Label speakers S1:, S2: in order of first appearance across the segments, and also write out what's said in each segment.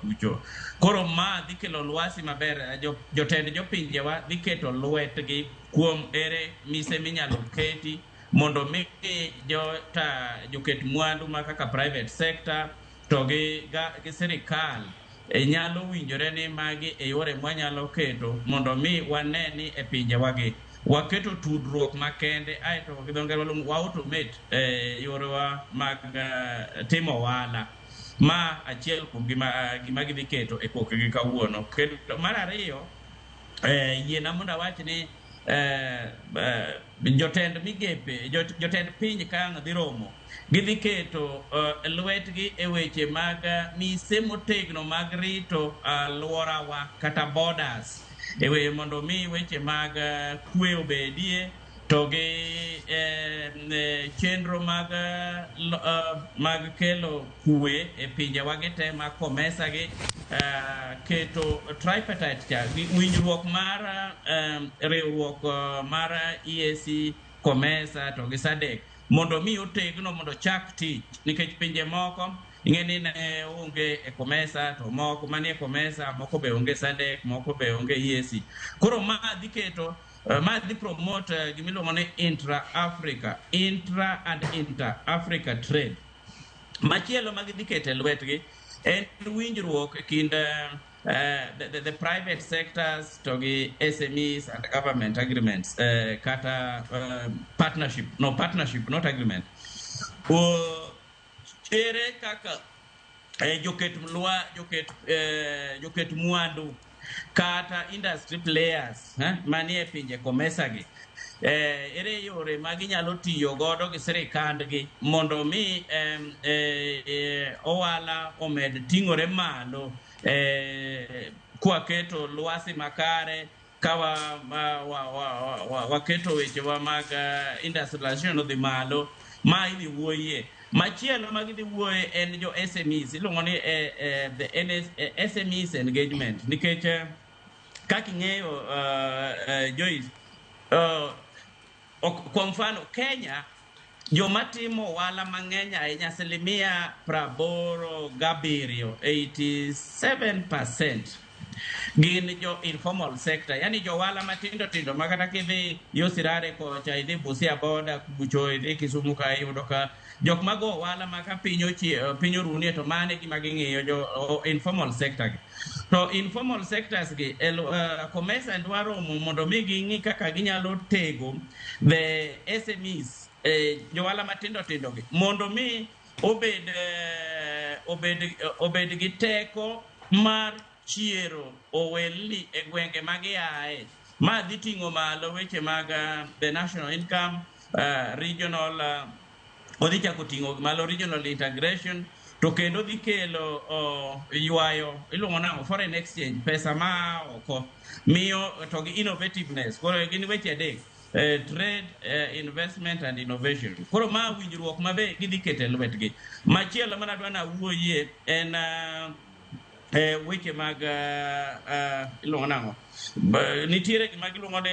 S1: kucho. Koro ma dhi kelo lwasi maber, jotend jopinjewa dhi keto lwetgi kuom ere mise minyalo keti mondo mi joket mwandu ma kaka private sector to gi sirikal nyalo winjore ni magi e yore mwanyalo keto mondo mi wane ni e pinjewagi waketo tudruok makende aeto gi dho ngere waluongo wa automate yorewa mag timo ohala. Ma achiel kuom gima gidhi keto e kokgi kawuono. Kendo mar ariyo, yiena mondo awach ni jotend migepe, jotend piny ka dhi romo, gidhi keto lwetgi e weche mag mise motegno mag rito alworawa kata borders, mondo mi weche mag kwe obedie to gi chenro mag kelo kwe e pinjewagi te mag COMESA gi keto tripartite cha winjruok mar riwruok mar EAC, COMESA to gi SADC mondo mi otegno mondo chak tich, nikech pinje moko ing'eni ne onge e COMESA to moko manie COMESA moko be onge SADC, moko be onge EAC. Koro ma dhi keto ma dhi promote gimiluongo ni intra and inter-Africa trade. Machielo ma gidhi keto e lwetgi en winjruok e kind the private sectors to gi SMEs and government agreements, kata partnership, not agreement. Ere kaka joket mwandu kata industry players manie pinje COMESA gi ere yore ma ginyalo tiyo godo gi sirikandgi mondo mi ohala omed ting'ore malo kwaketo lwasi makare ka waketo wechewa mag industrialization odhi malo, ma idhi wuoyie. Machielo ma gidhi wuoye en jo SMEs, iluongo ni the SMEs engagement, nikech kaka ing'eyo Joyce, kwa mfano Kenya joma timo ohala mang'eny ahinya 87% gin jo informal sector, yani jo ohala matindo tindo ma kata kidhi yo Sirare kocha, idhi Busia boda kucho, idhi Kisumu ka iyudo ka jok mago ohala ma ka piny orunie to mane gima ging'iyo jo informal sector gi. To informal sectors gi COMESA dwaro mondo mi ging'i kaka ginyalo tego the SMEs, jo ohala matindo tindo gi, mondo mi obed gi teko mar chiero owelni e gwenge ma giaye. Ma dhi ting'o malo weche mag the national income, regional odhi chako ting'o malo regional integration, to kendo dhi kelo ywayo iluongo nang'o foreign exchange, pesa ma oko miyo to gi innovativeness. Koro gin weche adek, trade, investment and innovation. Koro ma winjruok mabe gidhi kete lwetgi. Machielo mana dwa na wuoyie en weche mag iluongo nang'o, nitiere gima giluongo ni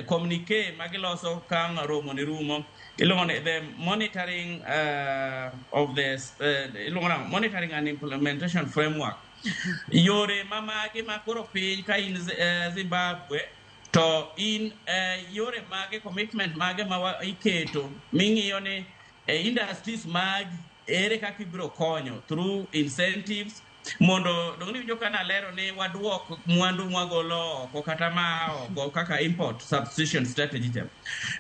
S1: communique ma giloso ka romo ni rumo, iluongo ni the monitoring of this iluongo nang'o, monitoring and implementation framework. Yore mamage ma koro piny ka in Zimbabwe to in yore mage, commitment mage ma iketo ming'iyo ni industries mag ere kaka ibiro konyo through incentives mondo dong ni winjo kana lero ni waduok mwandu mwagolo oko kata ma oko kaka import substitution strategy tem.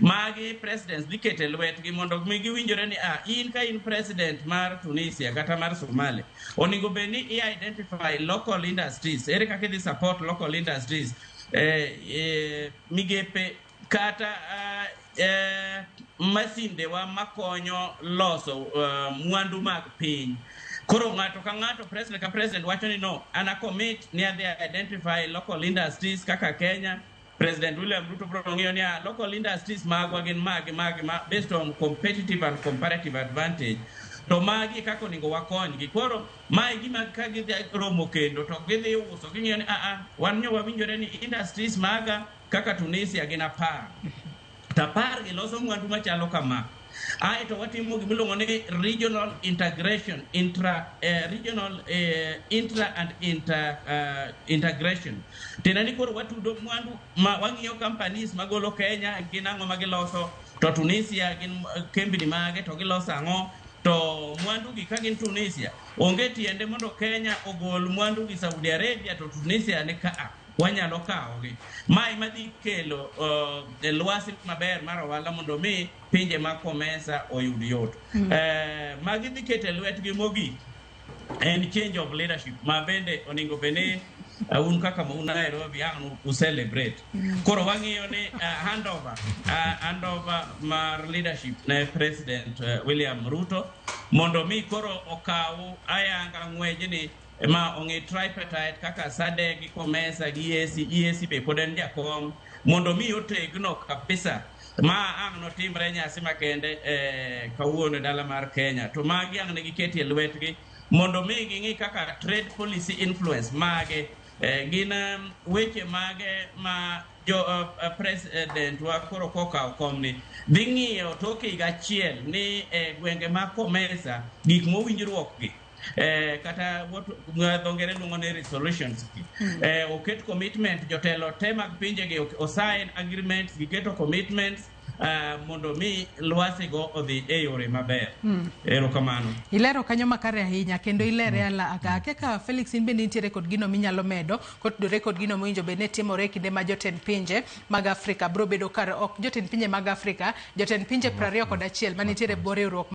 S1: Magi presidents dhi kete lwetgi mondo mi giwinjore ni in ka in president mar Tunisia kata mar Somalia onego bed ni identify local industries, ere kaka idhi support local industries, migepe kata masindewa makonyo loso mwandu mag piny. Koro ng'ato ka ng'ato, president ka president wacho ni no, ana commit ni adhi identify local industries kaka Kenya. President William Ruto bro ng'iyo ni local industries magwa gin magi based on competitive and comparative advantage. To magi kako ningo wakonygi. Koro mai gima ka gidhi romo kendo to gidhi uso ging'iyo ni wan nyo wawinjore ni industries maga kaka Tunisia gin 10. Tapar giloso mwandu machalo kama. to watimo gimiluongo ni regional integration, regional intra and integration. Tenani koro watudo mwandu wang'iyo companies magolo Kenya gin ang'o magiloso, to Tunisia gin kembni mage to giloso ang'o, to mwandu gi ka gin Tunisia onge tiende mondo Kenya ogol mwandu gi Saudi Arabia to Tunisia ne ka wanyalo kawogi. Mai madhi kelo lwasi maber mar ohala mondo mi pinje mag Komesa oyud yot. Magi dhi kete lwetgi mogik en change of leadership ma bende oningo bene un kaka un Nairobi ang celebrate. Koro wang'iyo ni handover mar leadership ne President William Ruto mondo mi koro okaw ayanga ng'wejni ma onge tripartite kaka SADC gi Komesa gi EAC be pod en jakom mondo mi otegno kabisa ma ang no timre nyasi makende kawuono dala mar Kenya, to magi ang ne giketi e lwetgi mondo mi ging'i kaka trade policy influence mage gin weche mage ma jo president wa koro koka komni dhi ng'iyo toke gachiel ni gwenge ma Komesa gik mowinjruok gi kata dho ngere luongo ni resolutions oket commitment, jotelo te mag pinje gi osign agreements, giketo commitments mondo mi lwasi go odhi e yore maber. Erokamano.
S2: Ilero kanyo makare ahinya kendo ilere ala kaka Felix in bende nitiere kod gino minyalo medo kotudore kod gino mowinjo bende timore kinde ma jotend pinje mag Afrika bro bedo kar ok jotend pinje mag Afrika, jotend pinje 21 manitiere bore riwruok